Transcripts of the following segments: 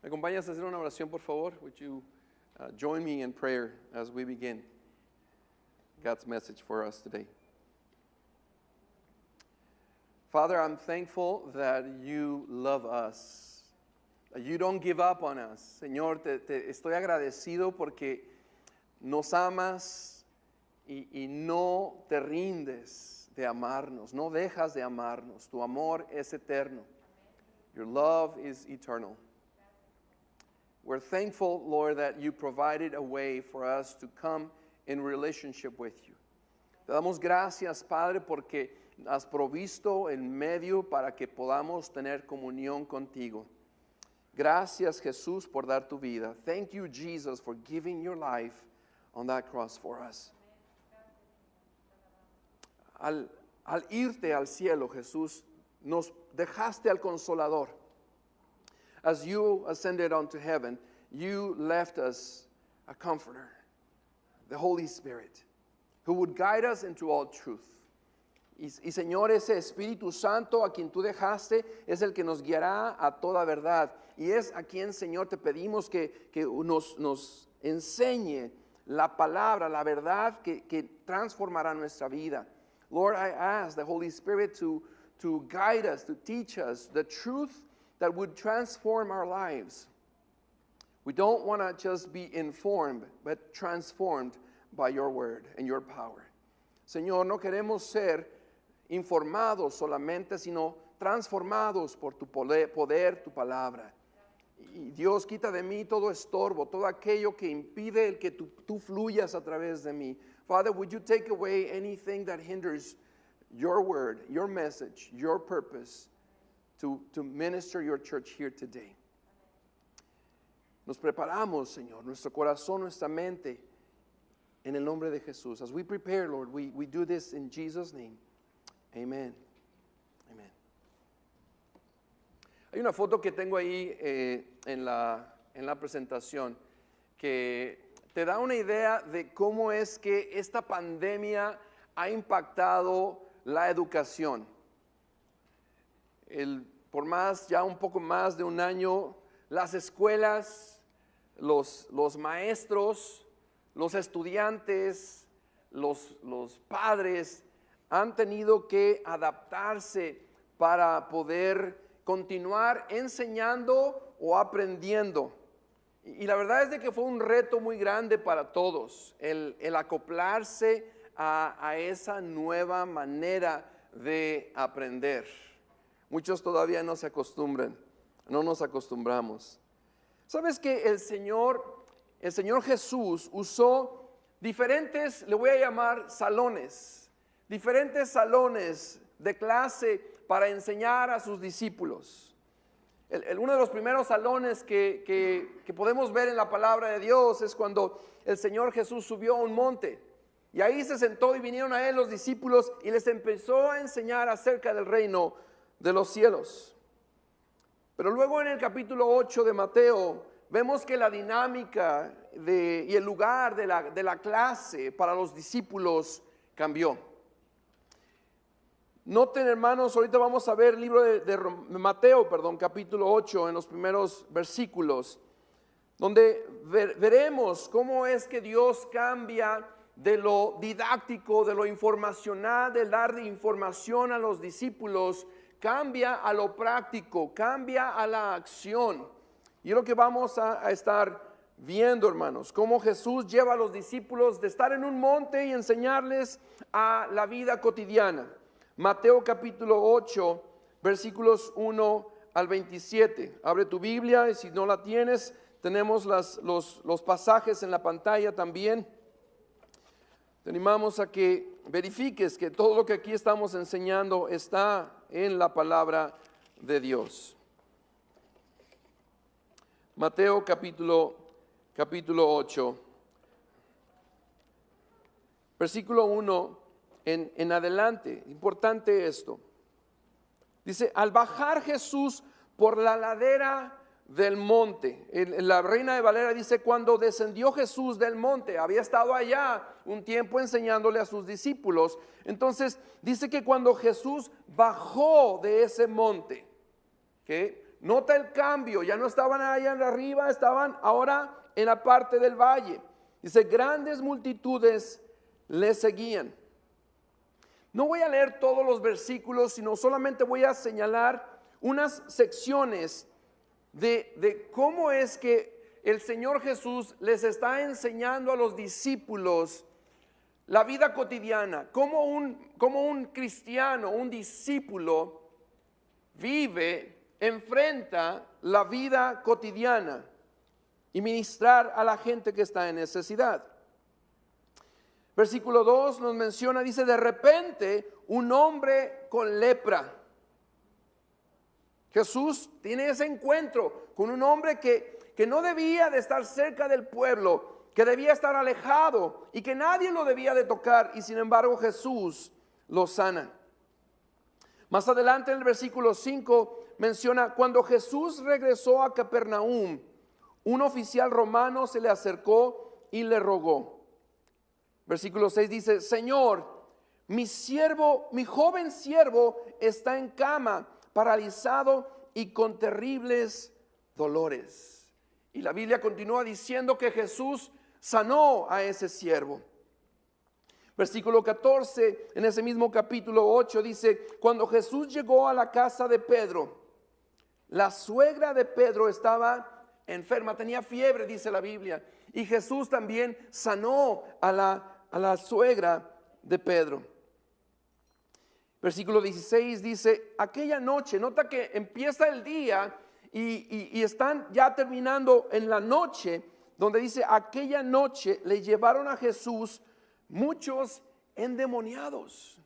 ¿Me acompañas a hacer una oración, por favor? Would you join me in prayer as we begin God's message for us today? Father, I'm thankful that you love us. That you don't give up on us. Señor, te estoy agradecido porque nos amas y no te rindes de amarnos, no dejas de amarnos. Tu amor es eterno. Your love is eternal. We're thankful, Lord, that you provided a way for us to come in relationship with you. Te damos gracias, Padre, porque has provisto el medio para que podamos tener comunión contigo. Gracias, Jesús, por dar tu vida. Thank you, Jesus, for giving your life on that cross for us. Al irte al cielo, Jesús, nos dejaste al Consolador. As you ascended onto heaven, you left us a Comforter, the Holy Spirit, who would guide us into all truth. Y Señor, ese Espíritu Santo a quien tú dejaste es el que nos guiará a toda verdad. Y es a quien, Señor, te pedimos que nos enseñe la palabra, la verdad que transformará nuestra vida. Lord, I ask the Holy Spirit to guide us, to teach us the truth that would transform our lives. We don't want to just be informed, but transformed by your word and your power. Señor, no queremos ser informados solamente, sino transformados por tu poder, tu palabra. Y Dios, quita de mí todo estorbo, todo aquello que impide el que tú fluyas a través de mí. Father, would you take away anything that hinders your word, your message, your purpose to minister your church here today. Nos preparamos, Señor, nuestro corazón, nuestra mente, en el nombre de Jesús. As we prepare, Lord, we do this in Jesus' name. Amen. Amen. Hay una foto que tengo ahí en la presentación que te da una idea de cómo es que esta pandemia ha impactado la educación. Por ya un poco más de un año, las escuelas, los maestros, los estudiantes, los padres han tenido que adaptarse para poder continuar enseñando o aprendiendo. Y la verdad es de que fue un reto muy grande para todos, el acoplarse a esa nueva manera de aprender. Muchos todavía no se acostumbran, no nos acostumbramos. ¿Sabes que el Señor Jesús usó diferentes, le voy a llamar salones, diferentes salones de clase para enseñar a sus discípulos? Uno de los primeros salones que podemos ver en la palabra de Dios es cuando el Señor Jesús subió a un monte. Y ahí se sentó y vinieron a él los discípulos y les empezó a enseñar acerca del reino de los cielos. Pero luego en el capítulo 8 de Mateo vemos que la dinámica y el lugar de la clase para los discípulos cambió. Noten, hermanos, ahorita vamos a ver el libro de Mateo, capítulo 8, en los primeros versículos, donde veremos cómo es que Dios cambia de lo didáctico, de lo informacional, de dar de información a los discípulos, cambia a lo práctico, cambia a la acción. Y es lo que vamos a estar viendo, hermanos, cómo Jesús lleva a los discípulos de estar en un monte y enseñarles a la vida cotidiana. Mateo capítulo 8, versículos 1 al 27. Abre tu Biblia y si no la tienes, tenemos los pasajes en la pantalla también. Te animamos a que verifiques que todo lo que aquí estamos enseñando está en la palabra de Dios. Mateo capítulo 8, versículo 1 en adelante. Importante esto. Dice, al bajar Jesús por la ladera del monte. La Reina de Valera dice, cuando descendió Jesús del monte, había estado allá un tiempo enseñándole a sus discípulos. Entonces dice que cuando Jesús bajó de ese monte, ¿okay? Nota el cambio, ya no estaban allá arriba, estaban ahora en la parte del valle. Dice, grandes multitudes le seguían. No voy a leer todos los versículos, sino solamente voy a señalar unas secciones de cómo es que el Señor Jesús les está enseñando a los discípulos la vida cotidiana, cómo un cristiano, un discípulo vive, enfrenta la vida cotidiana y ministrar a la gente que está en necesidad. Versículo 2 nos menciona, dice, de repente un hombre con lepra. Jesús tiene ese encuentro con un hombre que no debía de estar cerca del pueblo, que debía estar alejado y que nadie lo debía de tocar, y sin embargo Jesús lo sana. Más adelante en el versículo 5 menciona, cuando Jesús regresó a Capernaum, un oficial romano se le acercó y le rogó. Versículo 6 dice, Señor, mi joven siervo está en cama, paralizado y con terribles dolores. Y la Biblia continúa diciendo que Jesús sanó a ese siervo. Versículo 14, en ese mismo capítulo 8 dice, cuando Jesús llegó a la casa de Pedro, la suegra de Pedro estaba enferma, tenía fiebre, dice la Biblia, y Jesús también sanó a la suegra de Pedro. Versículo 16 dice, aquella noche, nota que empieza el día y están ya terminando en la noche, donde dice, aquella noche le llevaron a Jesús muchos endemoniados.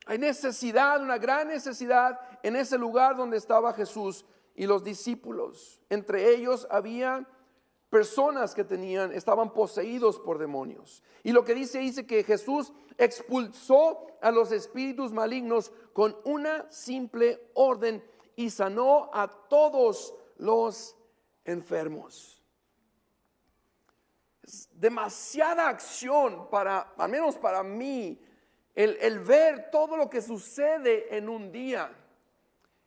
Hay necesidad, una gran necesidad en ese lugar donde estaba Jesús y los discípulos. Entre ellos había personas que estaban poseídos por demonios. Y lo que dice que Jesús expulsó a los espíritus malignos con una simple orden y sanó a todos los enfermos. Es demasiada acción al menos para mí, el ver todo lo que sucede en un día.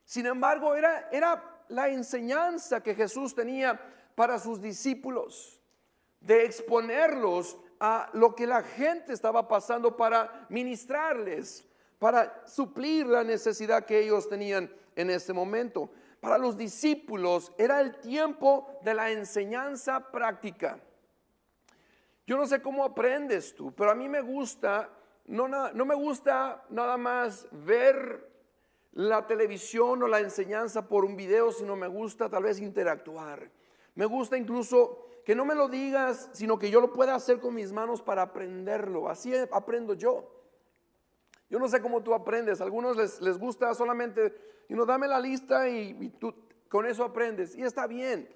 Sin embargo, era la enseñanza que Jesús tenía para sus discípulos, de exponerlos a lo que la gente estaba pasando para ministrarles, para suplir la necesidad que ellos tenían en ese momento. Para los discípulos era el tiempo de la enseñanza práctica. Yo no sé cómo aprendes tú, pero a mí me gusta, no me gusta nada más ver la televisión o la enseñanza por un video, sino me gusta tal vez interactuar. Me gusta incluso que no me lo digas, sino que yo lo pueda hacer con mis manos para aprenderlo. Así aprendo yo. Yo no sé cómo tú aprendes. A algunos les gusta solamente, dame la lista y tú con eso aprendes. Y está bien.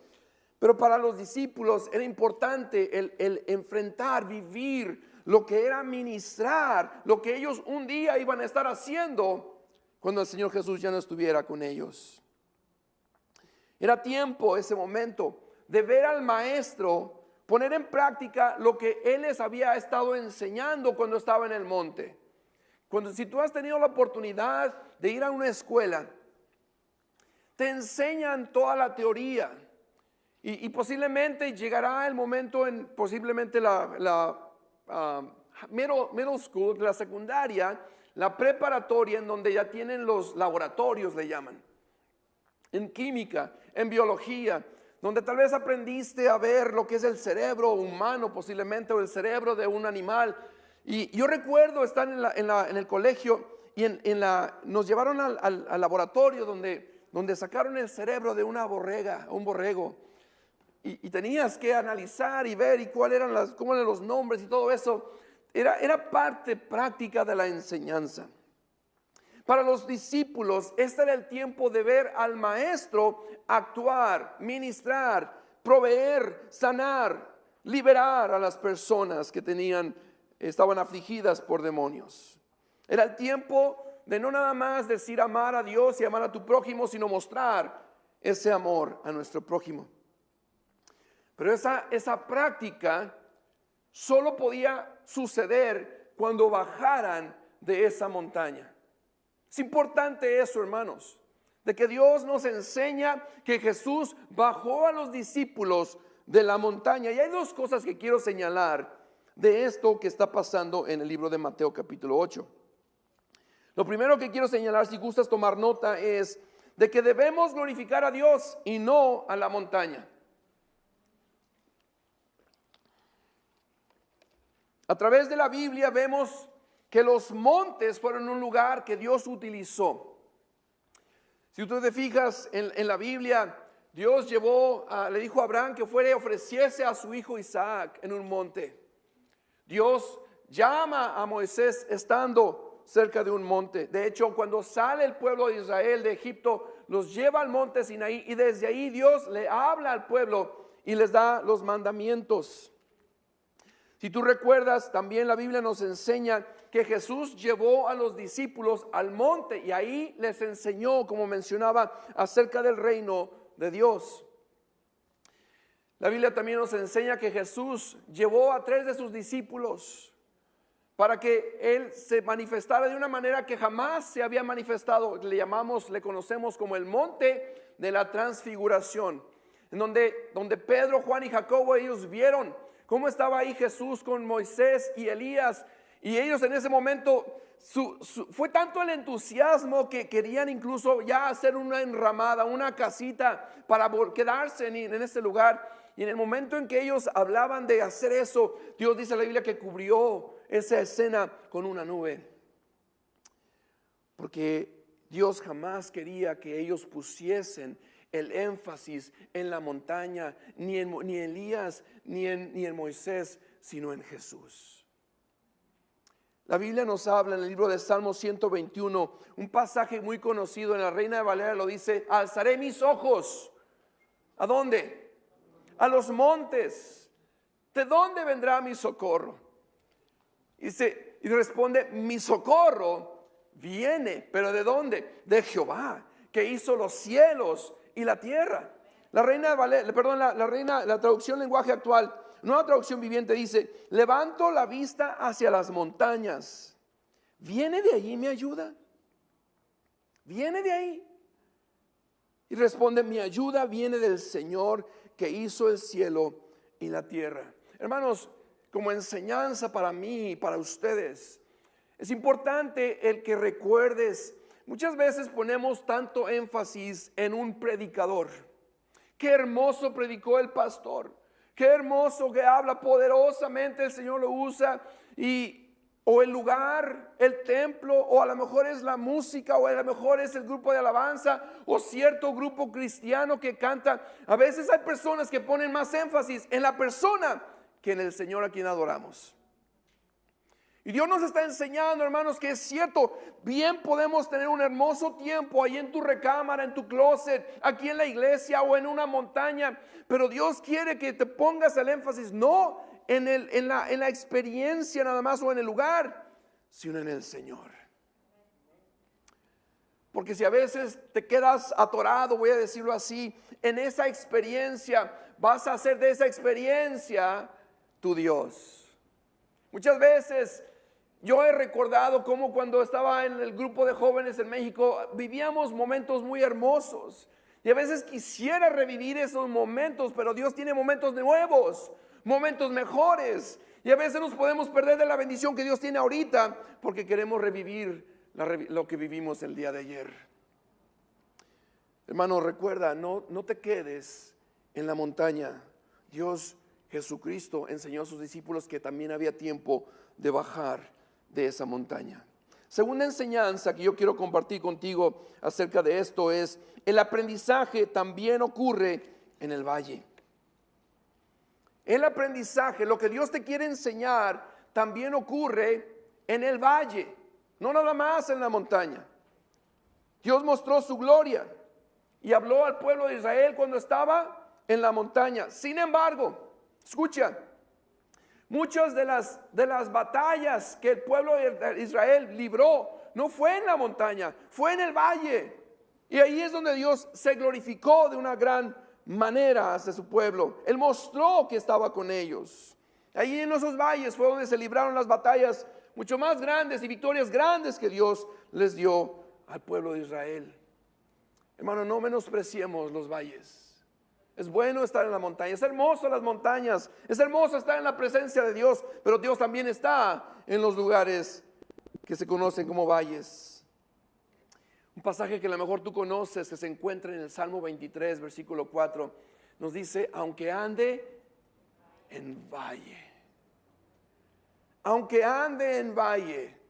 Pero para los discípulos era importante el enfrentar, vivir lo que era ministrar, lo que ellos un día iban a estar haciendo cuando el Señor Jesús ya no estuviera con ellos. Era tiempo, ese momento, de ver al maestro poner en práctica lo que él les había estado enseñando cuando estaba en el monte. Si tú has tenido la oportunidad de ir a una escuela, te enseñan toda la teoría y posiblemente llegará el momento posiblemente la middle school, la secundaria, la preparatoria, en donde ya tienen los laboratorios, le llaman, en química, en biología, donde tal vez aprendiste a ver lo que es el cerebro humano posiblemente, o el cerebro de un animal. Y yo recuerdo estar en el colegio y nos llevaron al laboratorio donde sacaron el cerebro de una borrega, un borrego. Y tenías que analizar y ver cómo eran los nombres y todo eso. Era parte práctica de la enseñanza. Para los discípulos, este era el tiempo de ver al maestro actuar, ministrar, proveer, sanar, liberar a las personas que estaban afligidas por demonios. Era el tiempo de no nada más decir amar a Dios y amar a tu prójimo, sino mostrar ese amor a nuestro prójimo. Pero esa práctica solo podía suceder cuando bajaran de esa montaña. Es importante eso, hermanos. de que Dios nos enseña que Jesús bajó a los discípulos de la montaña. Y hay dos cosas que quiero señalar de esto que está pasando en el libro de Mateo capítulo 8. Lo primero que quiero señalar, si gustas tomar nota, es de que debemos glorificar a Dios y no a la montaña. A través de la Biblia vemos que los montes fueron un lugar que Dios utilizó. Si tú te fijas en la Biblia, Dios le dijo a Abraham que fuera y ofreciese a su hijo Isaac en un monte. Dios llama a Moisés estando cerca de un monte. De hecho, cuando sale el pueblo de Israel de Egipto, los lleva al monte Sinaí y desde ahí Dios le habla al pueblo y les da los mandamientos. Si tú recuerdas, también la Biblia nos enseña que Jesús llevó a los discípulos al monte y ahí les enseñó, como mencionaba, acerca del reino de Dios. La Biblia también nos enseña que Jesús llevó a 3 de sus discípulos para que Él se manifestara de una manera que jamás se había manifestado. Le conocemos como el monte de la transfiguración, en donde Pedro, Juan y Jacobo, ellos vieron cómo estaba ahí Jesús con Moisés y Elías. Y ellos en ese momento, fue tanto el entusiasmo que querían incluso ya hacer una enramada, una casita para quedarse en ese lugar. Y en el momento en que ellos hablaban de hacer eso, Dios dice en la Biblia que cubrió esa escena con una nube. Porque Dios jamás quería que ellos pusiesen el énfasis en la montaña, ni Elías, ni en Moisés, sino en Jesús. La Biblia nos habla en el libro de Salmo 121, un pasaje muy conocido, en la Reina de Valera lo dice: alzaré mis ojos. ¿A dónde? A los montes. ¿De dónde vendrá mi socorro? Y responde: mi socorro viene, ¿pero de dónde? De Jehová, que hizo los cielos y la tierra. La Reina de Valera, perdón, la traducción lenguaje actual, Nueva Traducción Viviente dice: levanto la vista hacia las montañas. ¿Viene de allí mi ayuda? ¿Viene de ahí? Y responde: mi ayuda viene del Señor que hizo el cielo y la tierra. Hermanos, como enseñanza para mí y para ustedes, es importante el que recuerdes. Muchas veces ponemos tanto énfasis en un predicador. Qué hermoso predicó el pastor. Qué hermoso que habla poderosamente, el Señor lo usa. O el lugar, el templo, o a lo mejor es la música, o a lo mejor es el grupo de alabanza, o cierto grupo cristiano que canta. A veces hay personas que ponen más énfasis en la persona que en el Señor a quien adoramos. Y Dios nos está enseñando, hermanos, que es cierto, bien podemos tener un hermoso tiempo ahí en tu recámara, en tu closet, aquí en la iglesia o en una montaña, pero Dios quiere que te pongas el énfasis no en la experiencia nada más o en el lugar, sino en el Señor. Porque si a veces te quedas atorado, voy a decirlo así, en esa experiencia, vas a hacer de esa experiencia tu Dios. Muchas veces yo he recordado cómo cuando estaba en el grupo de jóvenes en México vivíamos momentos muy hermosos. Y a veces quisiera revivir esos momentos, pero Dios tiene momentos nuevos, momentos mejores. Y a veces nos podemos perder de la bendición que Dios tiene ahorita porque queremos revivir lo que vivimos el día de ayer. Hermano, recuerda, no te quedes en la montaña. Dios, Jesucristo, enseñó a sus discípulos que también había tiempo de bajar de esa montaña. Segunda enseñanza que yo quiero compartir contigo acerca de esto es: el aprendizaje también ocurre en el valle. El aprendizaje, lo que Dios te quiere enseñar, también ocurre en el valle, no nada más en la montaña. Dios mostró su gloria y habló al pueblo de Israel cuando estaba en la montaña. Sin embargo, escucha, muchas de las batallas que el pueblo de Israel libró no fue en la montaña, fue en el valle. Y ahí es donde Dios se glorificó de una gran manera hacia su pueblo. Él mostró que estaba con ellos. Ahí en esos valles fue donde se libraron las batallas mucho más grandes y victorias grandes que Dios les dio al pueblo de Israel. Hermano, no menospreciemos los valles. Es bueno estar en la montaña, es hermoso las montañas, es hermoso estar en la presencia de Dios, pero Dios también está en los lugares que se conocen como valles. Un pasaje que a lo mejor tú conoces, que se encuentra en el Salmo 23, versículo 4, nos dice, aunque ande en valle. Aunque ande en valle.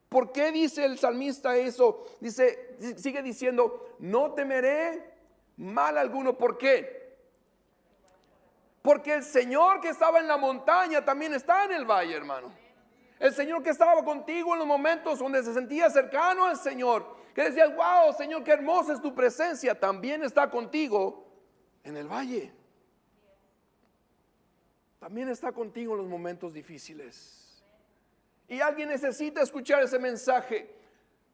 ¿Por qué dice el salmista eso? Dice, sigue diciendo, no temeré mal alguno. ¿Por qué? Porque el Señor que estaba en la montaña también está en el valle, hermano. El Señor que estaba contigo en los momentos donde se sentía cercano al Señor, que decías, wow, Señor, qué hermosa es tu presencia, también está contigo en el valle. También está contigo en los momentos difíciles. Y alguien necesita escuchar ese mensaje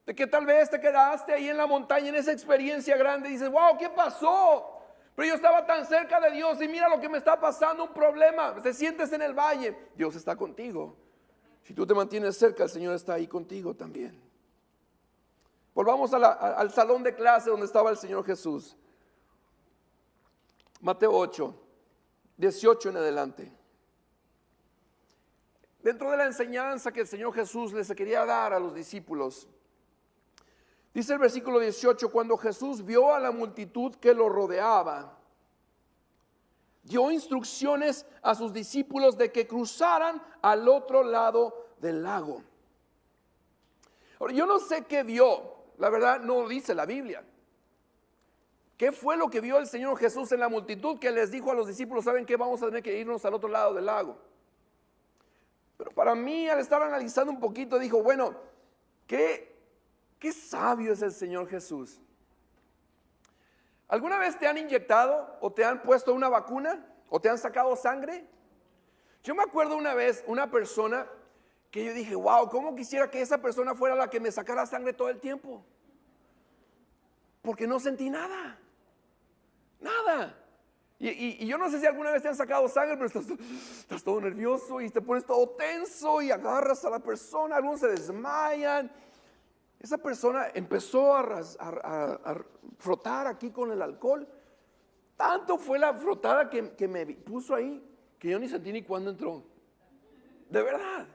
de que tal vez te quedaste ahí en la montaña, en esa experiencia grande, y dices, wow, ¿qué pasó? Pero yo estaba tan cerca de Dios y mira lo que me está pasando, un problema. Te sientes en el valle, Dios está contigo. Si tú te mantienes cerca, el Señor está ahí contigo también. Volvamos al salón de clase donde estaba el Señor Jesús. Mateo 8, 18 en adelante. Dentro de la enseñanza que el Señor Jesús les quería dar a los discípulos, dice el versículo 18, cuando Jesús vio a la multitud que lo rodeaba, dio instrucciones a sus discípulos de que cruzaran al otro lado del lago. Ahora, yo no sé qué vio, la verdad no lo dice la Biblia. ¿Qué fue lo que vio el Señor Jesús en la multitud que les dijo a los discípulos, saben qué, vamos a tener que irnos al otro lado del lago? Pero para mí, al estar analizando un poquito, dijo, bueno, qué sabio es el Señor Jesús. ¿Alguna vez te han inyectado o te han puesto una vacuna o te han sacado sangre? Yo me acuerdo una vez, una persona que yo dije, wow, ¿cómo quisiera que esa persona fuera la que me sacara sangre todo el tiempo? Porque no sentí nada, nada. Y yo no sé si alguna vez te han sacado sangre, pero estás todo nervioso y te pones todo tenso y agarras a la persona, algunos se desmayan. Esa persona empezó a frotar aquí con el alcohol. Tanto fue la frotada que me puso ahí, que yo ni sentí ni cuándo entró. De verdad.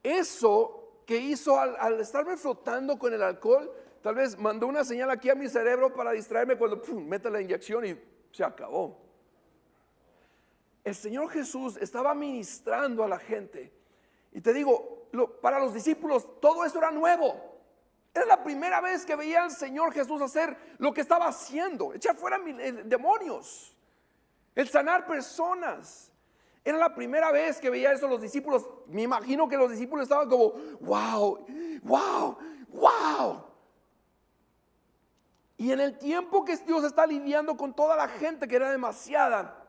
Eso que hizo al estarme frotando con el alcohol, tal vez mandó una señal aquí a mi cerebro para distraerme cuando mete la inyección y se acabó. El Señor Jesús estaba ministrando a la gente. Y te digo, para los discípulos todo eso era nuevo. Era la primera vez que veía al Señor Jesús hacer lo que estaba haciendo. Echar fuera demonios. El sanar personas. Era la primera vez que veía eso los discípulos. Me imagino que los discípulos estaban como, wow, wow, wow. Y en el tiempo que Dios está lidiando con toda la gente, que era demasiada,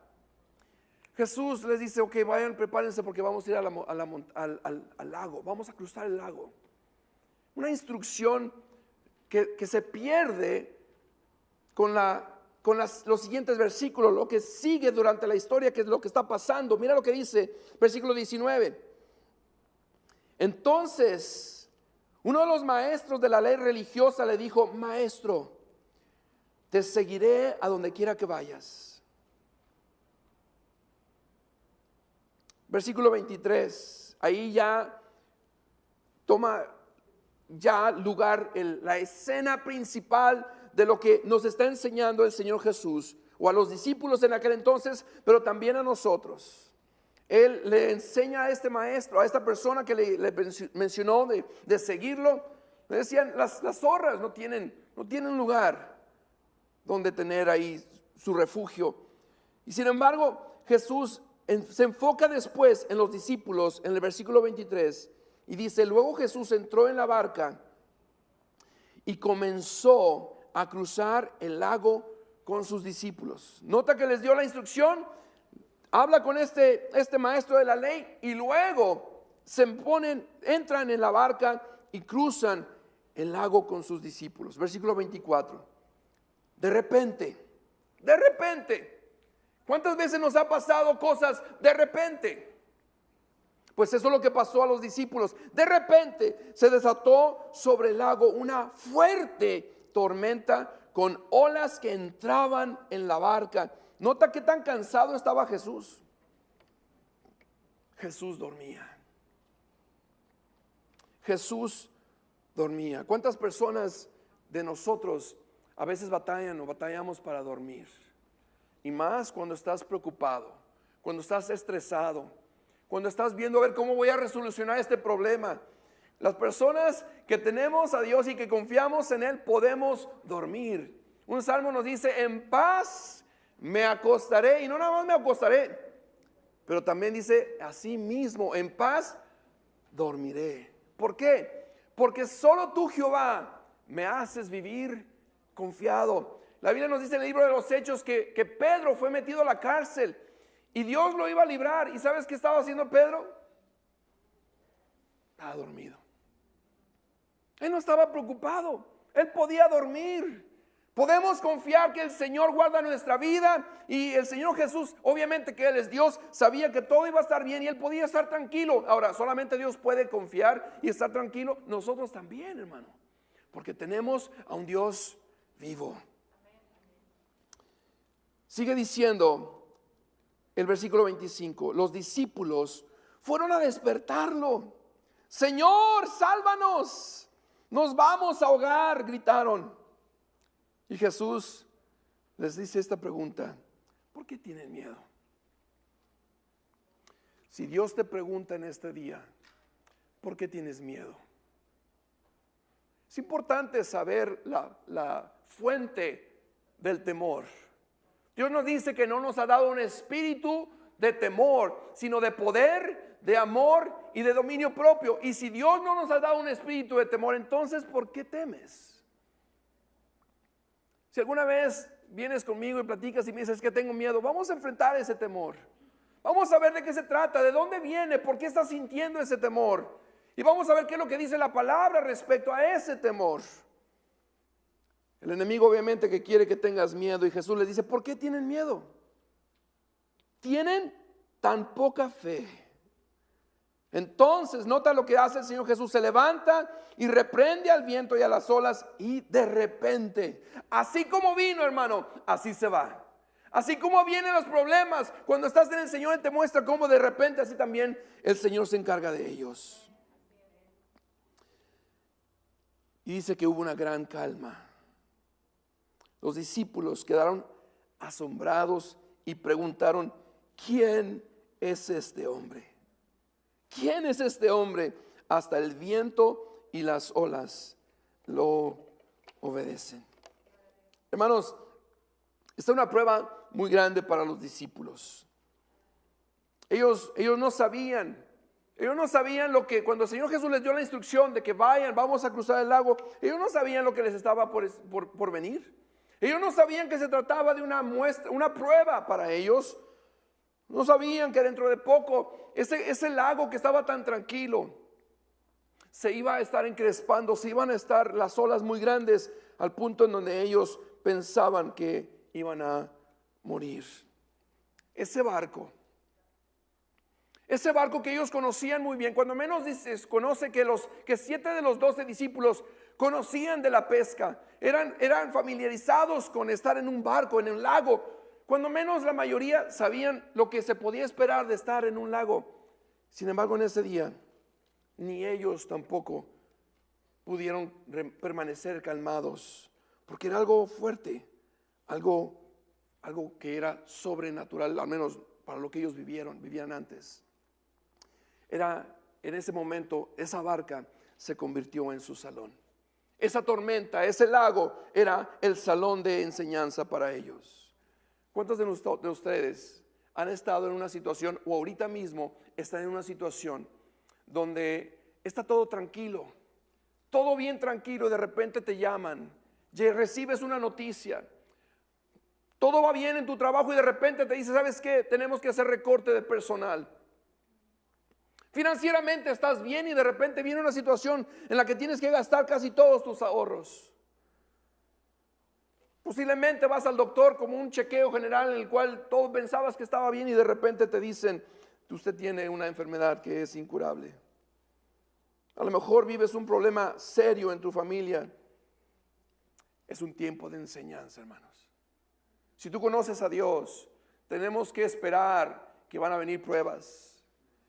Jesús les dice, ok, vayan, prepárense porque vamos a ir al lago, vamos a cruzar el lago. Una instrucción que se pierde con los siguientes versículos, lo que sigue durante la historia, que es lo que está pasando. Mira lo que dice, versículo 19. Entonces, uno de los maestros de la ley religiosa le dijo, maestro, te seguiré a donde quiera que vayas. Versículo 23, ahí ya toma lugar la escena principal de lo que nos está enseñando el Señor Jesús, o a los discípulos en aquel entonces, pero también a nosotros. Él le enseña a este maestro, a esta persona que le mencionó de seguirlo. Le decían, las zorras no tienen lugar donde tener ahí su refugio. Y sin embargo, Jesús se enfoca después en los discípulos en el versículo 23 y dice, luego Jesús entró en la barca y comenzó a cruzar el lago con sus discípulos. Nota que les dio la instrucción, habla con este maestro de la ley y luego entran en la barca y cruzan el lago con sus discípulos. Versículo 24. De repente, ¿cuántas veces nos ha pasado cosas de repente? Pues eso es lo que pasó a los discípulos. De repente se desató sobre el lago una fuerte tormenta con olas que entraban en la barca. Nota qué tan cansado estaba Jesús. Jesús dormía. Jesús dormía. ¿Cuántas personas de nosotros a veces batallan o batallamos para dormir? Y más cuando estás preocupado, cuando estás estresado, cuando estás viendo a ver cómo voy a resolucionar este problema. Las personas que tenemos a Dios y que confiamos en Él podemos dormir. Un salmo nos dice: en paz me acostaré, y no nada más me acostaré, pero también dice: así mismo en paz dormiré. ¿Por qué? Porque solo tú, Jehová, me haces vivir confiado. La Biblia nos dice en el libro de los Hechos que Pedro fue metido a la cárcel y Dios lo iba a librar. ¿Y sabes qué estaba haciendo Pedro? Estaba dormido. Él no estaba preocupado, él podía dormir. Podemos confiar que el Señor guarda nuestra vida, y el Señor Jesús, obviamente que Él es Dios, sabía que todo iba a estar bien y Él podía estar tranquilo. Ahora, solamente Dios puede confiar y estar tranquilo. Nosotros también, hermano, porque tenemos a un Dios vivo. Sigue diciendo el versículo 25: los discípulos fueron a despertarlo. Señor, sálvanos, nos vamos a ahogar, gritaron. Y Jesús les dice esta pregunta: ¿por qué tienen miedo? Si Dios te pregunta en este día, ¿por qué tienes miedo? Es importante saber la fuente del temor. Dios nos dice que no nos ha dado un espíritu de temor, sino de poder, de amor y de dominio propio. Y si Dios no nos ha dado un espíritu de temor, entonces ¿por qué temes? Si alguna vez vienes conmigo y platicas y me dices que tengo miedo, vamos a enfrentar ese temor. Vamos a ver de qué se trata, de dónde viene, por qué estás sintiendo ese temor. Y vamos a ver qué es lo que dice la palabra respecto a ese temor. El enemigo obviamente que quiere que tengas miedo, y Jesús les dice: ¿por qué tienen miedo? Tienen tan poca fe. Entonces nota lo que hace el Señor Jesús: se levanta y reprende al viento y a las olas, y de repente, así como vino, hermano, así se va. Así como vienen los problemas, cuando estás en el Señor, Él te muestra cómo de repente así también el Señor se encarga de ellos. Y dice que hubo una gran calma. Los discípulos quedaron asombrados y preguntaron: ¿quién es este hombre? ¿Quién es este hombre? Hasta el viento y las olas lo obedecen. Hermanos, esta es una prueba muy grande para los discípulos. Ellos no sabían lo que, cuando el Señor Jesús les dio la instrucción de que vayan, vamos a cruzar el lago, ellos no sabían lo que les estaba por venir. Ellos no sabían que se trataba de una muestra, una prueba para ellos. No sabían que dentro de poco ese lago que estaba tan tranquilo se iba a estar encrespando, se iban a estar las olas muy grandes, al punto en donde ellos pensaban que iban a morir. Ese barco que ellos conocían muy bien, cuando menos conoce que 7 de los 12 discípulos conocían de la pesca, eran familiarizados con estar en un barco, en un lago. Cuando menos la mayoría sabían lo que se podía esperar de estar en un lago. Sin embargo, en ese día, ni ellos tampoco pudieron permanecer calmados, porque era algo fuerte, algo que era sobrenatural, al menos para lo que ellos vivían antes. En ese momento, esa barca se convirtió en su salón. Esa tormenta, ese lago, era el salón de enseñanza para ellos. ¿Cuántos de ustedes han estado en una situación, o ahorita mismo están en una situación donde está todo tranquilo, todo bien tranquilo, y de repente te llaman, recibes una noticia, todo va bien en tu trabajo y de repente te dice: ¿sabes qué? Tenemos que hacer recorte de personal. Financieramente estás bien y de repente viene una situación en la que tienes que gastar casi todos tus ahorros. Posiblemente vas al doctor como un chequeo general en el cual todo pensabas que estaba bien y de repente te dicen: usted tiene una enfermedad que es incurable. A lo mejor vives un problema serio en tu familia. Es un tiempo de enseñanza, hermanos. Si tú conoces a Dios, tenemos que esperar que van a venir pruebas,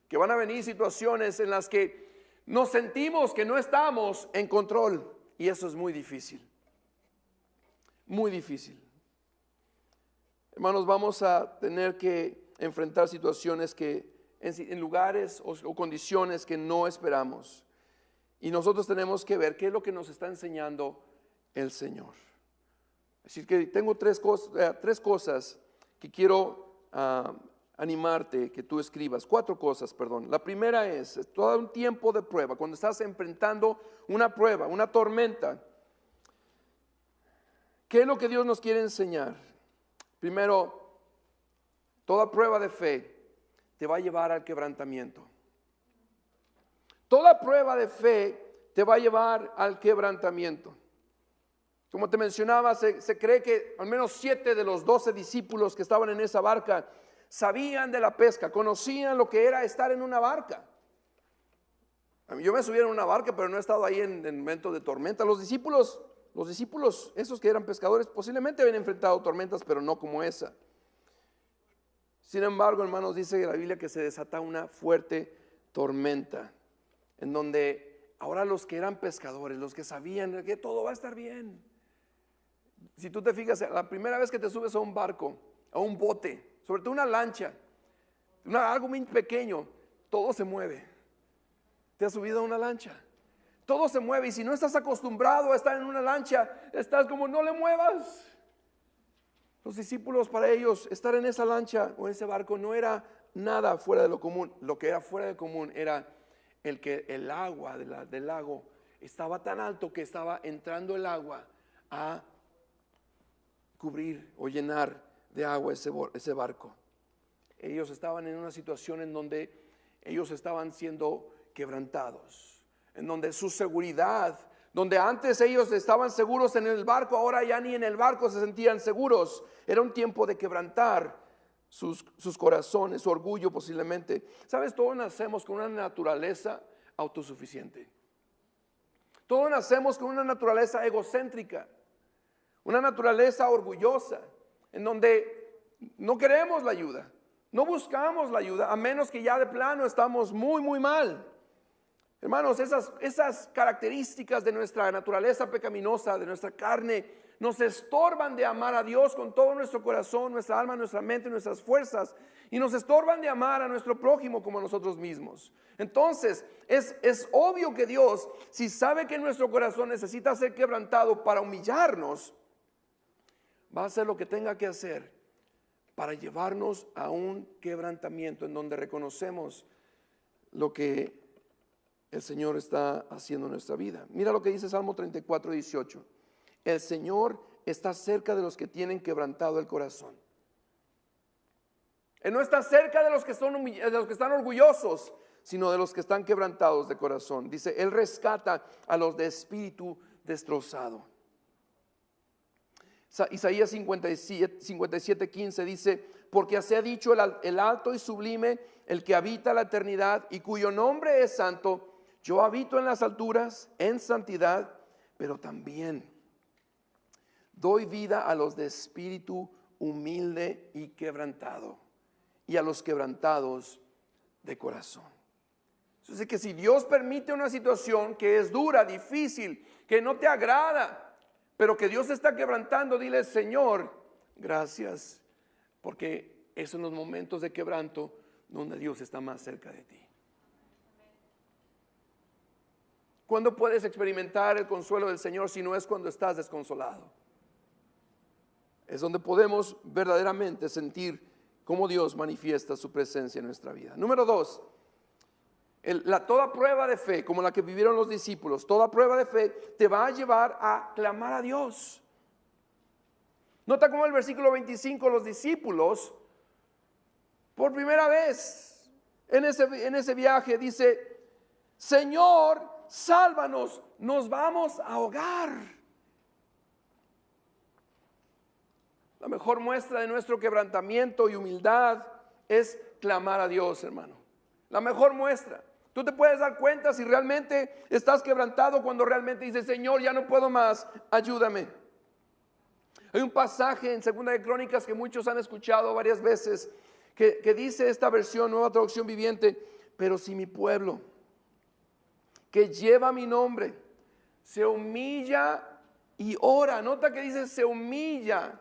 que van a venir situaciones en las que nos sentimos que no estamos en control. Y eso es muy difícil. Muy difícil. Hermanos, vamos a tener que enfrentar situaciones que en lugares o condiciones que no esperamos. Y nosotros tenemos que ver qué es lo que nos está enseñando el Señor. Así que tengo tres cosas que quiero animarte que tú escribas. 4 cosas, perdón. La primera es todo un tiempo de prueba. Cuando estás enfrentando una prueba, una tormenta, ¿qué es lo que Dios nos quiere enseñar? Primero, toda prueba de fe te va a llevar al quebrantamiento. Toda prueba de fe te va a llevar al quebrantamiento. Como te mencionaba, se cree que al menos 7 de los 12 discípulos que estaban en esa barca sabían de la pesca, conocían lo que era estar en una barca. Yo me subí en una barca, pero no he estado ahí en momentos de tormenta. Los discípulos, esos que eran pescadores, posiblemente habían enfrentado tormentas, pero no como esa. Sin embargo, hermanos, dice la Biblia que se desata una fuerte tormenta, en donde ahora los que eran pescadores, los que sabían que todo va a estar bien. Si tú te fijas, la primera vez que te subes a un barco, a un bote, sobre todo una lancha, algo muy pequeño, todo se mueve. ¿Te has subido a una lancha? Todo se mueve, y si no estás acostumbrado a estar en una lancha, estás como no le muevas. Los discípulos, para ellos, estar en esa lancha o en ese barco no era nada fuera de lo común. Lo que era fuera de común era el agua del lago estaba tan alto que estaba entrando el agua a cubrir o llenar de agua ese barco. Ellos estaban en una situación en donde ellos estaban siendo quebrantados, en donde su seguridad, donde antes ellos estaban seguros en el barco, ahora ya ni en el barco se sentían seguros. Era un tiempo de quebrantar sus corazones, su orgullo posiblemente. Sabes, todos nacemos con una naturaleza autosuficiente. Todos nacemos con una naturaleza egocéntrica, una naturaleza orgullosa, en donde no queremos la ayuda, no buscamos la ayuda, a menos que ya de plano estamos muy, muy mal. Hermanos, esas características de nuestra naturaleza pecaminosa, de nuestra carne, nos estorban de amar a Dios con todo nuestro corazón, nuestra alma, nuestra mente, nuestras fuerzas, y nos estorban de amar a nuestro prójimo como a nosotros mismos. Entonces, es obvio que Dios, si sabe que nuestro corazón necesita ser quebrantado para humillarnos, va a hacer lo que tenga que hacer para llevarnos a un quebrantamiento en donde reconocemos lo que el Señor está haciendo en nuestra vida. Mira lo que dice Salmo 34, 18. El Señor está cerca de los que tienen quebrantado el corazón. Él no está cerca de los que están orgullosos, sino de los que están quebrantados de corazón. Dice, Él rescata a los de espíritu destrozado. Isaías 57, 15 dice, porque así ha dicho el alto y sublime, el que habita la eternidad y cuyo nombre es santo. Yo habito en las alturas, en santidad, pero también doy vida a los de espíritu humilde y quebrantado, y a los quebrantados de corazón. Así que si Dios permite una situación que es dura, difícil, que no te agrada, pero que Dios está quebrantando, dile, Señor, gracias, porque es en los momentos de quebranto donde Dios está más cerca de ti. ¿Cuándo puedes experimentar el consuelo del Señor si no es cuando estás desconsolado? Es donde podemos verdaderamente sentir cómo Dios manifiesta su presencia en nuestra vida. Número 2, toda prueba de fe, como la que vivieron los discípulos, toda prueba de fe te va a llevar a clamar a Dios. Nota cómo el versículo 25, los discípulos, por primera vez en ese viaje, dice, Señor, sálvanos, nos vamos a ahogar. La mejor muestra de nuestro quebrantamiento y humildad es clamar a Dios, hermano. La mejor muestra. Tú te puedes dar cuenta si realmente estás quebrantado cuando realmente dices, Señor, ya no puedo más, ayúdame. Hay un pasaje en Segunda de Crónicas que muchos han escuchado varias veces, que dice esta versión, Nueva Traducción Viviente: pero si mi pueblo, que lleva mi nombre, se humilla y ora. Nota que dice se humilla.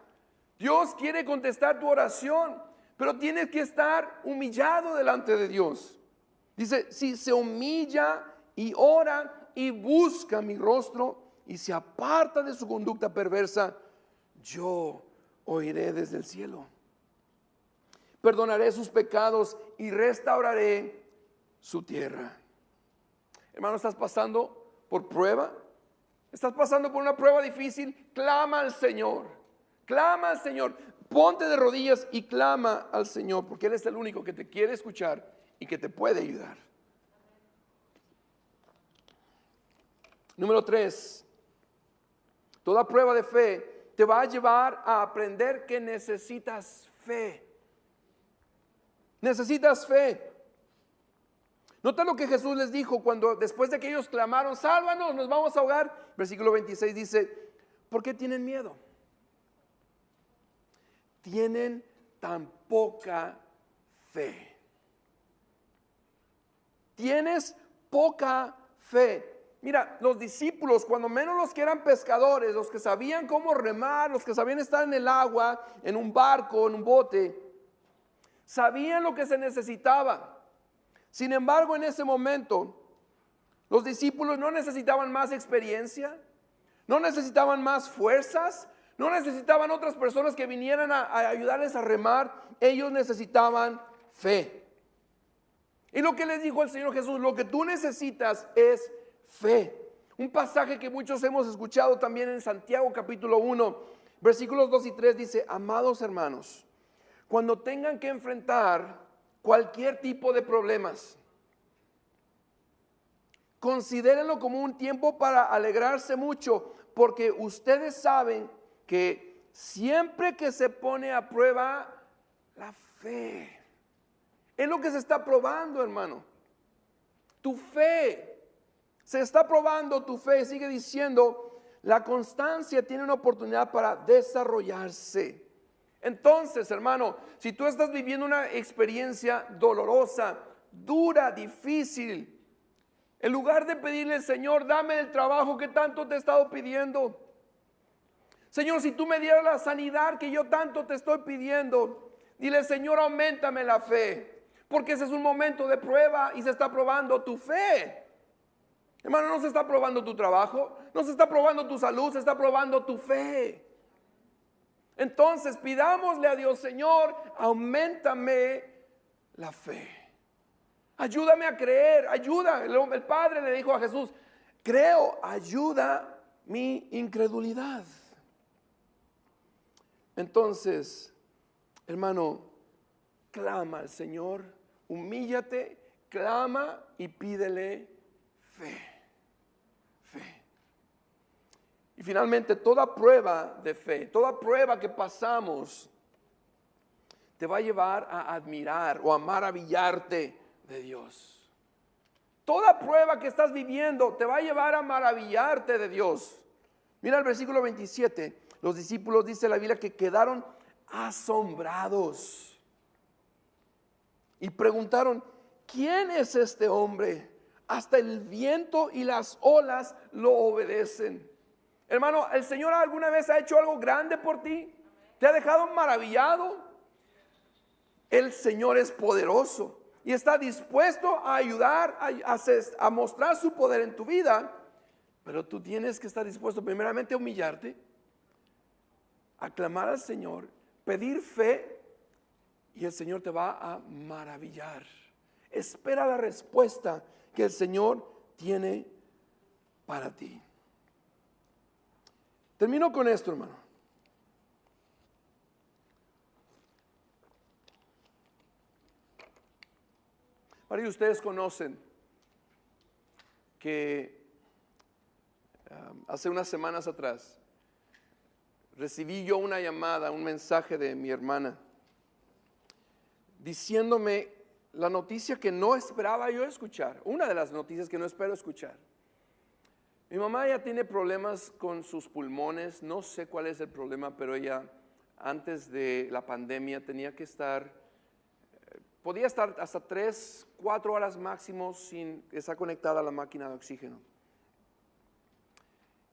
Dios quiere contestar tu oración, pero tienes que estar humillado delante de Dios. Dice, si se humilla y ora y busca mi rostro y se aparta de su conducta perversa, yo oiré desde el cielo, perdonaré sus pecados y restauraré su tierra. Hermano, ¿estás pasando por prueba? ¿Estás pasando por una prueba difícil? Clama al Señor. Clama al Señor. Ponte de rodillas y clama al Señor, porque Él es el único que te quiere escuchar y que te puede ayudar. Número 3. Toda prueba de fe te va a llevar a aprender que necesitas fe. Necesitas fe. Nota lo que Jesús les dijo cuando después de que ellos clamaron, sálvanos, nos vamos a ahogar. Versículo 26 dice, ¿por qué tienen miedo? Tienen tan poca fe. Tienes poca fe. Mira, los discípulos, cuando menos los que eran pescadores, los que sabían cómo remar, los que sabían estar en el agua, en un barco, en un bote, sabían lo que se necesitaba. Sin embargo, en ese momento, los discípulos no necesitaban más experiencia, no necesitaban más fuerzas, no necesitaban otras personas que vinieran a ayudarles a remar. Ellos necesitaban fe. Y lo que les dijo el Señor Jesús, lo que tú necesitas es fe. Un pasaje que muchos hemos escuchado también en Santiago capítulo 1, versículos 2 y 3 dice, amados hermanos, cuando tengan que enfrentar cualquier tipo de problemas, considérenlo como un tiempo para alegrarse mucho, porque ustedes saben que siempre que se pone a prueba la fe, es lo que se está probando, hermano. Tu fe. Se está probando tu fe. Sigue diciendo, la constancia tiene una oportunidad para desarrollarse. Entonces, hermano, si tú estás viviendo una experiencia dolorosa, dura, difícil, en lugar de pedirle al Señor, dame el trabajo que tanto te he estado pidiendo. Señor, si tú me dieras la sanidad que yo tanto te estoy pidiendo, dile, Señor, auméntame la fe. Porque ese es un momento de prueba y se está probando tu fe. Hermano, no se está probando tu trabajo, no se está probando tu salud, se está probando tu fe. Entonces pidámosle a Dios, Señor, auméntame la fe. Ayúdame a creer, ayuda. El Padre le dijo a Jesús, creo, ayuda mi incredulidad. Entonces, hermano, clama al Señor, humíllate, clama y pídele fe. Fe. Y finalmente, toda prueba de fe, toda prueba que pasamos, te va a llevar a admirar o a maravillarte de Dios. Toda prueba que estás viviendo te va a llevar a maravillarte de Dios. Mira el versículo 27. Los discípulos, dice la Biblia, que quedaron asombrados y preguntaron, ¿quién es este hombre? Hasta el viento y las olas lo obedecen. Hermano, ¿el Señor alguna vez ha hecho algo grande por ti? ¿Te ha dejado maravillado? El Señor es poderoso y está dispuesto a ayudar, a mostrar su poder en tu vida. Pero tú tienes que estar dispuesto primeramente a humillarte, a clamar al Señor, pedir fe, y el Señor te va a maravillar. Espera la respuesta que el Señor tiene para ti. Termino con esto, hermano. Varios de ustedes conocen que hace unas semanas atrás recibí yo una llamada, un mensaje de mi hermana. diciéndome la noticia que no esperaba yo escuchar, una de las noticias que no espero escuchar. Mi mamá ya tiene problemas con sus pulmones, no sé cuál es el problema, pero ella antes de la pandemia tenía que estar, podía estar hasta 3, 4 horas máximo sin estar conectada a la máquina de oxígeno.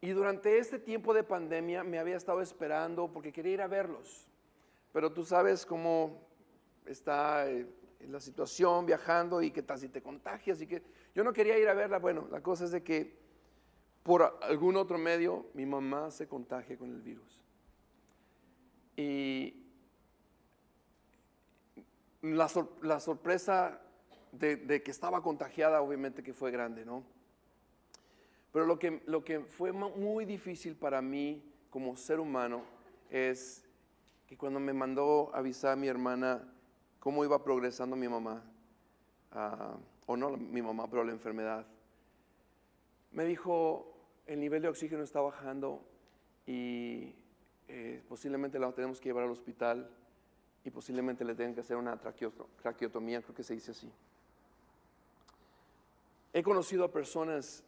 Y durante este tiempo de pandemia me había estado esperando porque quería ir a verlos. Pero tú sabes cómo está la situación viajando y qué tal si te contagias. Y que yo no quería ir a verla. Bueno, la cosa es de que por algún otro medio mi mamá se contagia con el virus. Y la sorpresa de que estaba contagiada obviamente que fue grande, ¿no? Pero lo que fue muy difícil para mí como ser humano es que cuando me mandó avisar a mi hermana cómo iba progresando mi mamá, o no mi mamá, pero la enfermedad, me dijo, el nivel de oxígeno está bajando y posiblemente la tenemos que llevar al hospital y posiblemente le tengan que hacer una traqueotomía, creo que se dice así. He conocido a personas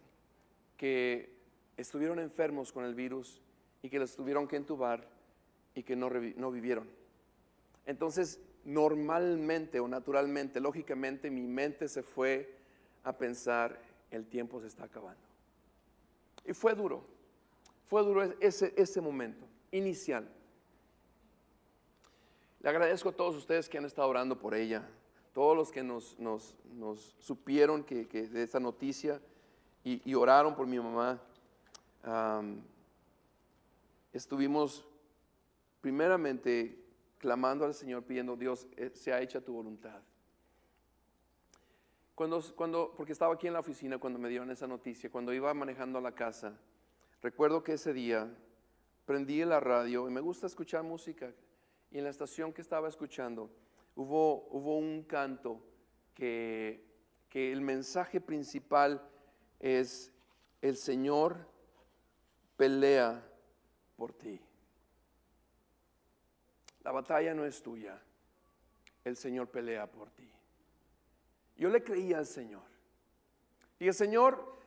que estuvieron enfermos con el virus y que les tuvieron que entubar y que no vivieron. Entonces, normalmente o naturalmente, lógicamente, mi mente se fue a pensar, el tiempo se está acabando. Y fue duro ese momento inicial. Le agradezco a todos ustedes que han estado orando por ella, todos los que nos supieron que de esta noticia y oraron por mi mamá. Estuvimos primeramente clamando al Señor, pidiendo, Dios, sea hecha tu voluntad. Porque estaba aquí en la oficina cuando me dieron esa noticia, cuando iba manejando a la casa, recuerdo que ese día prendí la radio y me gusta escuchar música, y en la estación que estaba escuchando hubo un canto que el mensaje principal es, el Señor pelea por ti. La batalla no es tuya, el Señor pelea por ti. Yo le creía al Señor. Y el Señor,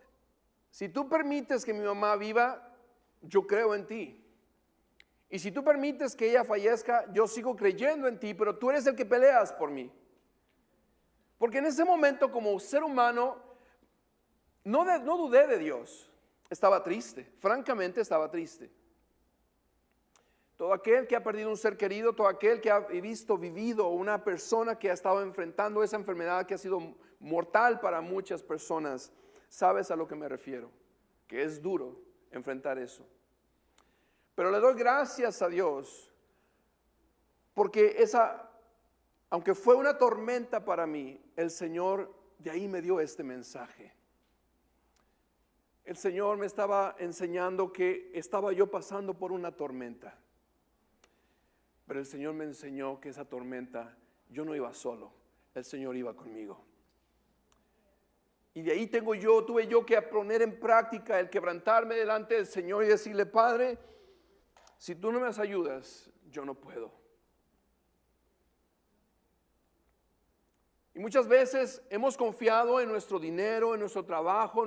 si tú permites que mi mamá viva, yo creo en ti. Y si tú permites que ella fallezca, yo sigo creyendo en ti, pero tú eres el que peleas por mí. Porque en ese momento, como ser humano, no dudé de Dios. Estaba triste, francamente estaba triste. Todo aquel que ha perdido un ser querido, todo aquel que ha vivido una persona que ha estado enfrentando esa enfermedad que ha sido mortal para muchas personas, sabes a lo que me refiero, que es duro enfrentar eso. Pero le doy gracias a Dios, porque aunque fue una tormenta para mí, el Señor de ahí me dio este mensaje. El Señor me estaba enseñando que estaba yo pasando por una tormenta. Pero el Señor me enseñó que esa tormenta, yo no iba solo, el Señor iba conmigo. Y de ahí tuve yo que poner en práctica el quebrantarme delante del Señor y decirle, Padre, si tú no me ayudas, yo no puedo. Y muchas veces hemos confiado en nuestro dinero, en nuestro trabajo,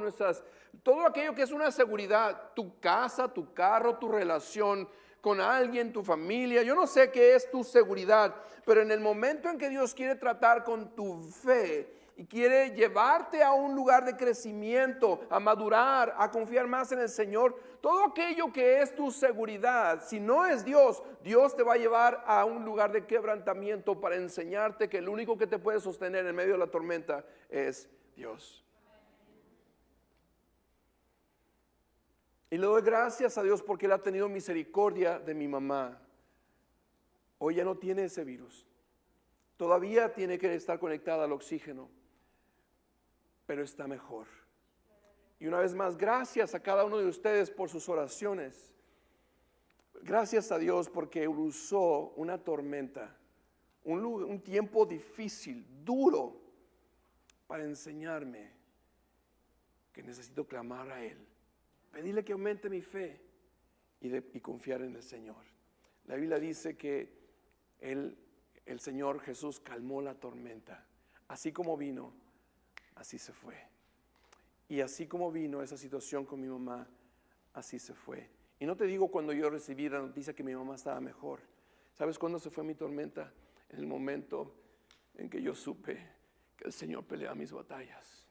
todo aquello que es una seguridad, tu casa, tu carro, tu relación con alguien, tu familia. Yo no sé qué es tu seguridad, pero en el momento en que Dios quiere tratar con tu fe y quiere llevarte a un lugar de crecimiento, a madurar, a confiar más en el Señor, todo aquello que es tu seguridad, si no es Dios, Dios te va a llevar a un lugar de quebrantamiento para enseñarte que el único que te puede sostener en medio de la tormenta es Dios. Y le doy gracias a Dios porque Él ha tenido misericordia de mi mamá. Hoy ya no tiene ese virus. Todavía tiene que estar conectada al oxígeno, pero está mejor. Y una vez más, gracias a cada uno de ustedes por sus oraciones. Gracias a Dios porque usó una tormenta, un tiempo difícil, duro, para enseñarme que necesito clamar a Él. Pedirle que aumente mi fe y confiar en el Señor. La Biblia dice que Él el Señor Jesús calmó la tormenta. Así como vino, así se fue. Y así como vino esa situación con mi mamá, así se fue. Y no te digo cuando yo recibí la noticia que mi mamá estaba mejor. ¿Sabes cuándo se fue mi tormenta? En el momento en que yo supe que el Señor pelea mis batallas.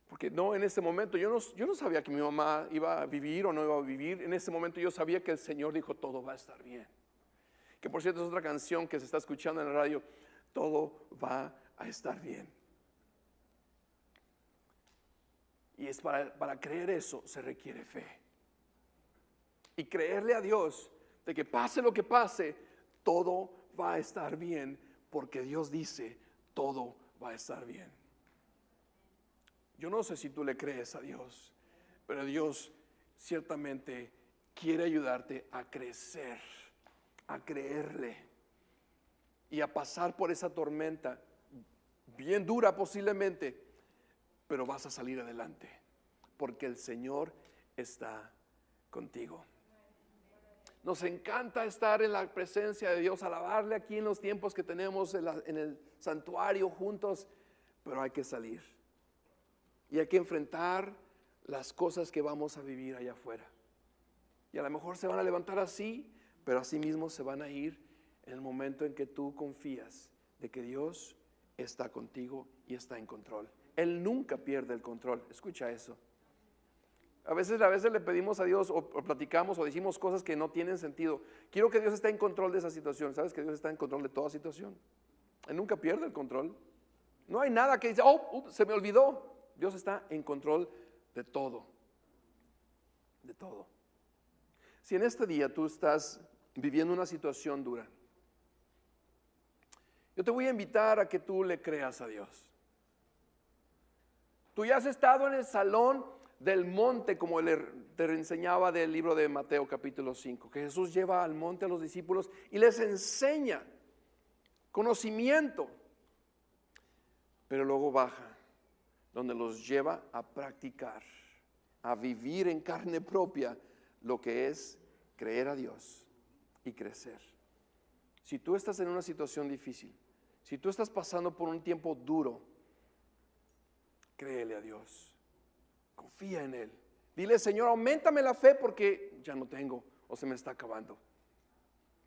Porque no, en ese momento yo no sabía que mi mamá iba a vivir o no iba a vivir. En ese momento yo sabía que el Señor dijo, todo va a estar bien. Que por cierto es otra canción que se está escuchando en la radio, todo va a estar bien. Y es para creer eso se requiere fe. Y creerle a Dios de que pase lo que pase, todo va a estar bien, porque Dios dice, todo va a estar bien. Yo no sé si tú le crees a Dios, pero Dios ciertamente quiere ayudarte a crecer, a creerle y a pasar por esa tormenta bien dura posiblemente, pero vas a salir adelante porque el Señor está contigo. Nos encanta estar en la presencia de Dios, alabarle aquí en los tiempos que tenemos en el santuario juntos, pero hay que salir y hay que enfrentar las cosas que vamos a vivir allá afuera. Y a lo mejor se van a levantar así, pero así mismo se van a ir en el momento en que tú confías de que Dios está contigo y está en control. Él nunca pierde el control. Escucha eso. A veces le pedimos a Dios o platicamos o decimos cosas que no tienen sentido. Quiero que Dios esté en control de esa situación. ¿Sabes que Dios está en control de toda situación? Él nunca pierde el control. No hay nada que dice, se me olvidó. Dios está en control de todo. De todo. Si en este día tú estás viviendo una situación dura, yo te voy a invitar a que tú le creas a Dios. Tú ya has estado en el salón del monte, como te enseñaba del libro de Mateo capítulo 5, que Jesús lleva al monte a los discípulos y les enseña conocimiento, pero luego baja, donde los lleva a practicar, a vivir en carne propia lo que es creer a Dios y crecer. Si tú estás en una situación difícil, si tú estás pasando por un tiempo duro, créele a Dios, confía en Él. Dile, Señor, auméntame la fe porque ya no tengo o se me está acabando.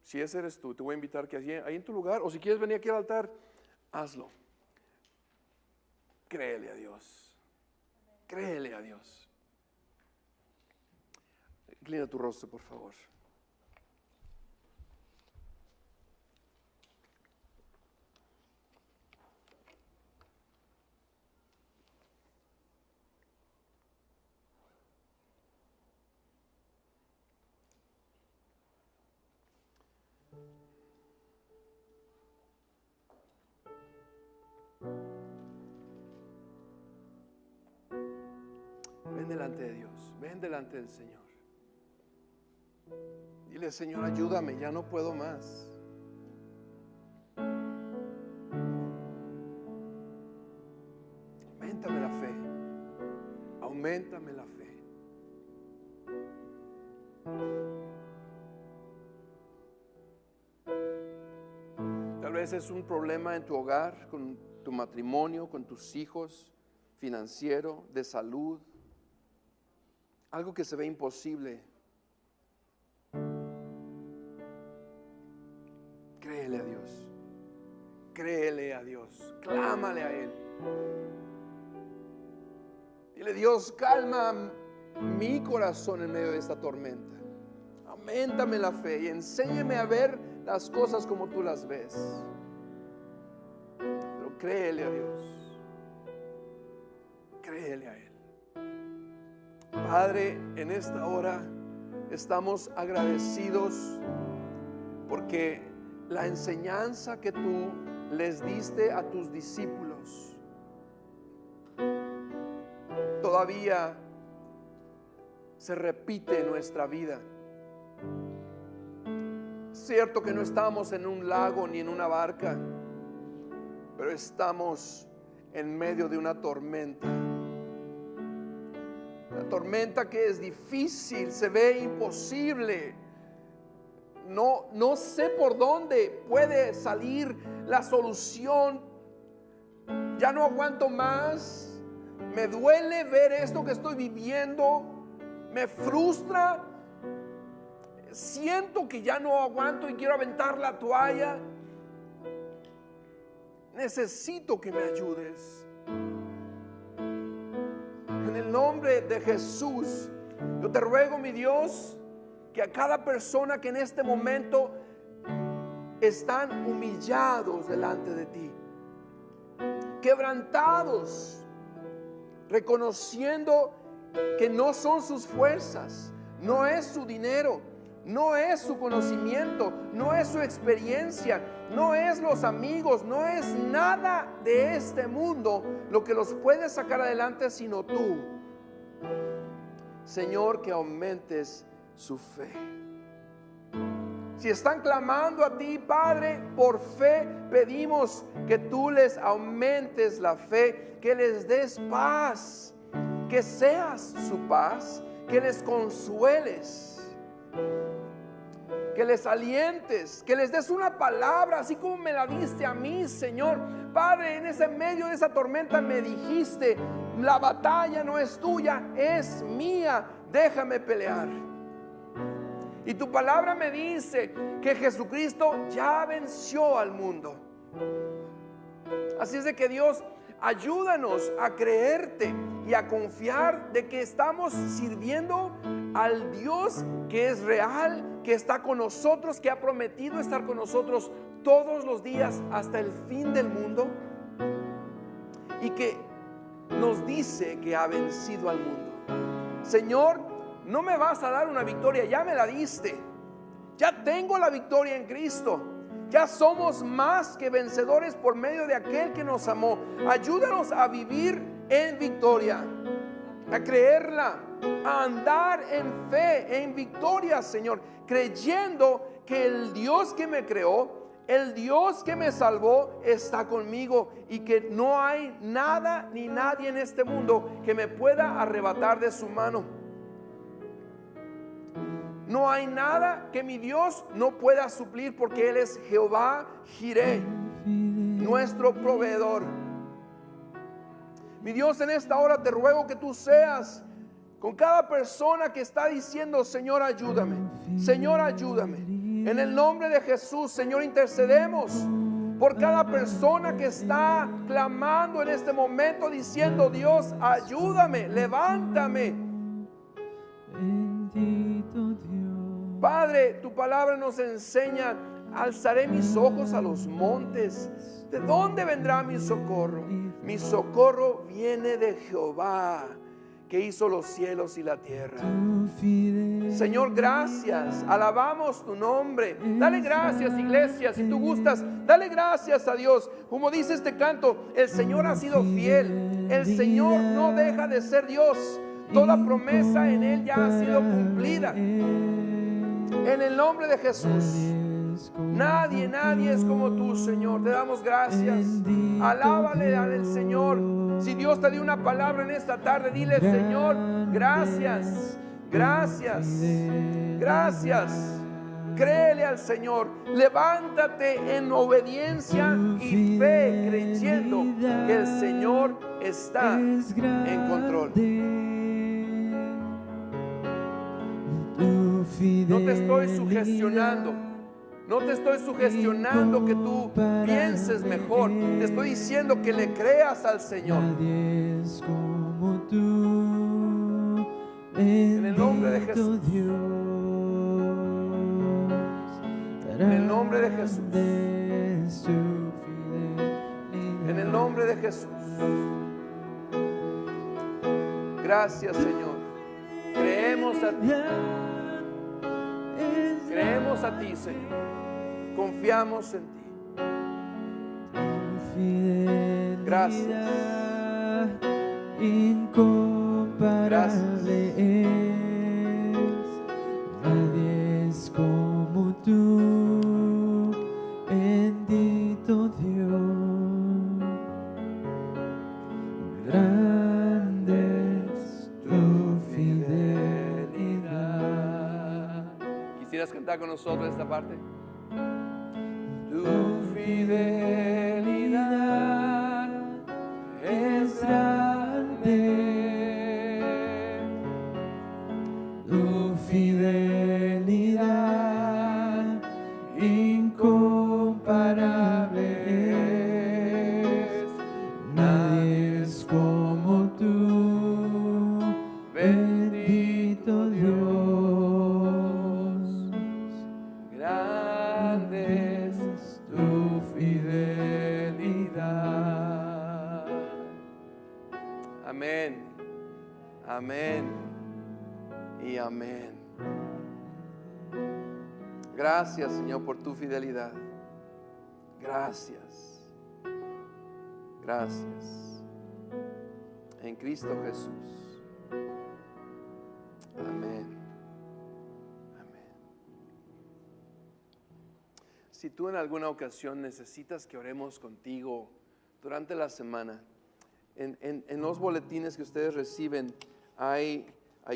Si ese eres tú, te voy a invitar que ahí en tu lugar, o si quieres venir aquí al altar, hazlo. Créele a Dios. Créele a Dios. Inclina tu rostro, por favor. Ven delante de Dios, ven delante del Señor. Dile, Señor, ayúdame, ya no puedo más. Auméntame la fe, auméntame la fe. Tal vez es un problema en tu hogar, con tu matrimonio, con tus hijos, financiero, de salud. Algo que se ve imposible. Créele a Dios. Créele a Dios. Clámale a Él. Dile, Dios, calma mi corazón en medio de esta tormenta. Auméntame la fe y enséñame a ver las cosas como tú las ves. Pero créele a Dios. Créele a Él. Padre, en esta hora estamos agradecidos porque la enseñanza que tú les diste a tus discípulos todavía se repite en nuestra vida. Cierto que no estamos en un lago ni en una barca, pero estamos en medio de una tormenta. Una tormenta que es difícil, se ve imposible. no sé por dónde puede salir la solución. Ya no aguanto más. Me duele ver esto que estoy viviendo. Me frustra. Siento que ya no aguanto y quiero aventar la toalla. Necesito que me ayudes. En el nombre de Jesús, yo te ruego, mi Dios, que a cada persona que en este momento están humillados delante de ti, quebrantados, reconociendo que no son sus fuerzas, no es su dinero, no es su conocimiento, no es su experiencia, no es los amigos, no es nada de este mundo lo que los puede sacar adelante, sino tú. Señor, que aumentes su fe. Si están clamando a ti, Padre, por fe pedimos que tú les aumentes la fe, que les des paz, que seas su paz, que les consueles, que les alientes, que les des una palabra, así como me la diste a mí, Señor. Padre, en ese medio de esa tormenta me dijiste, la batalla no es tuya, es mía, déjame pelear. Y tu palabra me dice que Jesucristo ya venció al mundo. Así es de que, Dios, ayúdanos a creerte y a confiar de que estamos sirviendo al Dios que es real, que está con nosotros, que ha prometido estar con nosotros todos los días hasta el fin del mundo, y que nos dice que ha vencido al mundo. Señor, no me vas a dar una victoria, ya me la diste. Ya tengo la victoria en Cristo. Ya somos más que vencedores por medio de aquel que nos amó. Ayúdanos a vivir en victoria, a creerla, a andar en fe, en victoria, Señor, creyendo que el Dios que me creó, el Dios que me salvó está conmigo, y que no hay nada ni nadie en este mundo que me pueda arrebatar de su mano. No hay nada que mi Dios no pueda suplir, porque Él es Jehová Jireh, nuestro proveedor. Mi Dios, en esta hora te ruego que tú seas con cada persona que está diciendo: Señor, ayúdame, Señor, ayúdame. En el nombre de Jesús, Señor, intercedemos por cada persona que está clamando en este momento, diciendo: Dios, ayúdame, levántame. Padre, tu palabra nos enseña: alzaré mis ojos a los montes. ¿De dónde vendrá mi socorro? Mi socorro viene de Jehová, que hizo los cielos y la tierra. Señor, gracias, alabamos tu nombre. Dale gracias, iglesia, si tú gustas, dale gracias a Dios. Como dice este canto, el Señor ha sido fiel, el Señor no deja de ser Dios. Toda promesa en Él ya ha sido cumplida. En el nombre de Jesús, nadie es como tú, Señor. Te damos gracias. Alábale al Señor. Si Dios te dio una palabra en esta tarde, dile: Señor, gracias, gracias, gracias. Créele al Señor. Levántate en obediencia y fe, creyendo que el Señor está en control. No te estoy sugestionando. No te estoy sugestionando que tú pienses mejor. Te estoy diciendo que le creas al Señor. En el nombre de Jesús. En el nombre de Jesús. En el nombre de Jesús. Gracias, Señor. Creemos a ti. Creemos a ti, Señor. Confiamos en ti. Gracias. Incomparable es, nadie es como tú, bendito Dios. Grande es tu fidelidad. ¿Quisieras cantar con nosotros esta parte? Tu fidelidad es grande, Tu fidelidad incomparable es. Nadie es como tú, bendito Dios. grande es tu fidelidad. Amén, amén y amén. Gracias, Señor, por tu fidelidad. Gracias, gracias. En Cristo Jesús. Amén, amén. Si tú en alguna ocasión necesitas que oremos contigo durante la semana, en los boletines que ustedes reciben hay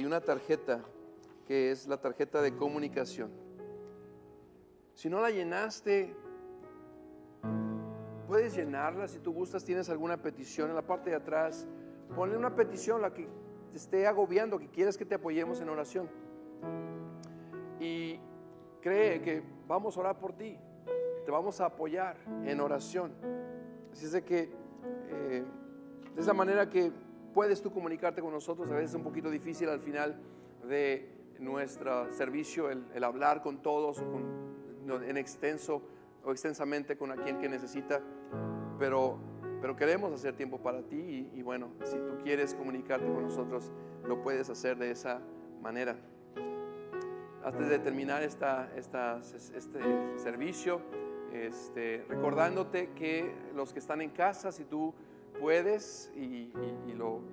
una tarjeta que es la tarjeta de comunicación. Si no la llenaste, puedes llenarla si tú gustas. Tienes alguna petición en la parte de atrás, ponle una petición, la que te esté agobiando, que quieres que te apoyemos en oración. Y cree que vamos a orar por ti, te vamos a apoyar en oración. Así es de que de esa manera que puedes tú comunicarte con nosotros. A veces es un poquito difícil al final de nuestro servicio el hablar con todos en extenso o extensamente con aquel que necesita, pero queremos hacer tiempo para ti y bueno, si tú quieres comunicarte con nosotros, lo puedes hacer de esa manera. Antes de terminar este servicio, recordándote que los que están en casa, si tú puedes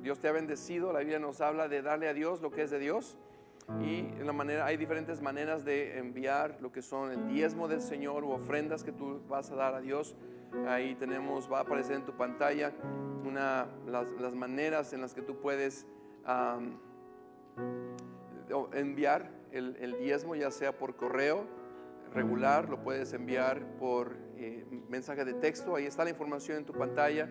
Dios te ha bendecido, la Biblia nos habla de darle a Dios lo que es de Dios. Y hay diferentes maneras de enviar lo que son el diezmo del Señor u ofrendas que tú vas a dar a Dios. Ahí va a aparecer en tu pantalla las maneras en las que tú puedes enviar el diezmo, ya sea por correo regular, lo puedes enviar por mensaje de texto. Ahí está la información en tu pantalla.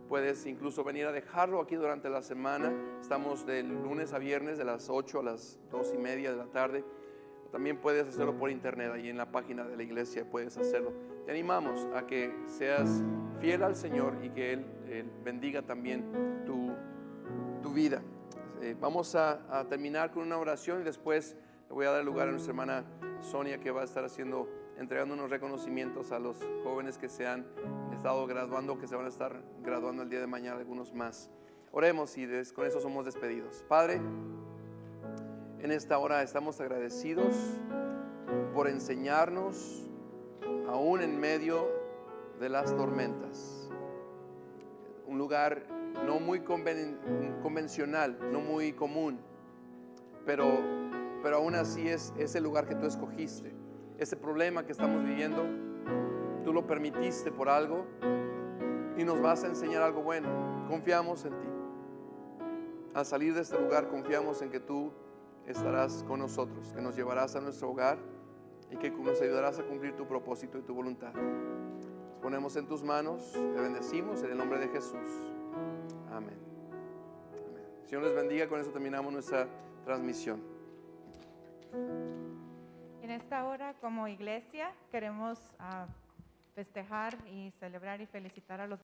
Puedes incluso venir a dejarlo aquí durante la semana. Estamos de lunes a viernes de las 8 a las 2:30 de la tarde. También puedes hacerlo por internet, ahí en la página de la iglesia puedes hacerlo. Te animamos a que seas fiel al Señor y que Él bendiga también tu vida. Vamos a terminar con una oración y después le voy a dar lugar a nuestra hermana Sonia, que va a estar entregando unos reconocimientos a los jóvenes que se han estado graduando, que se van a estar graduando el día de mañana, algunos más. Oremos y con eso somos despedidos. Padre, en esta hora estamos agradecidos por enseñarnos aún en medio de las tormentas. Un lugar no muy convencional, no muy común, pero aún así es el lugar que tú escogiste. Ese problema que estamos viviendo, tú lo permitiste por algo y nos vas a enseñar algo bueno. Confiamos en ti. Al salir de este lugar, confiamos en que tú estarás con nosotros, que nos llevarás a nuestro hogar y que nos ayudarás a cumplir tu propósito y tu voluntad. Nos ponemos en tus manos, te bendecimos en el nombre de Jesús. Amén. Amén. Señor les bendiga. Con eso terminamos nuestra transmisión. En esta hora, como iglesia, queremos festejar y celebrar y felicitar a los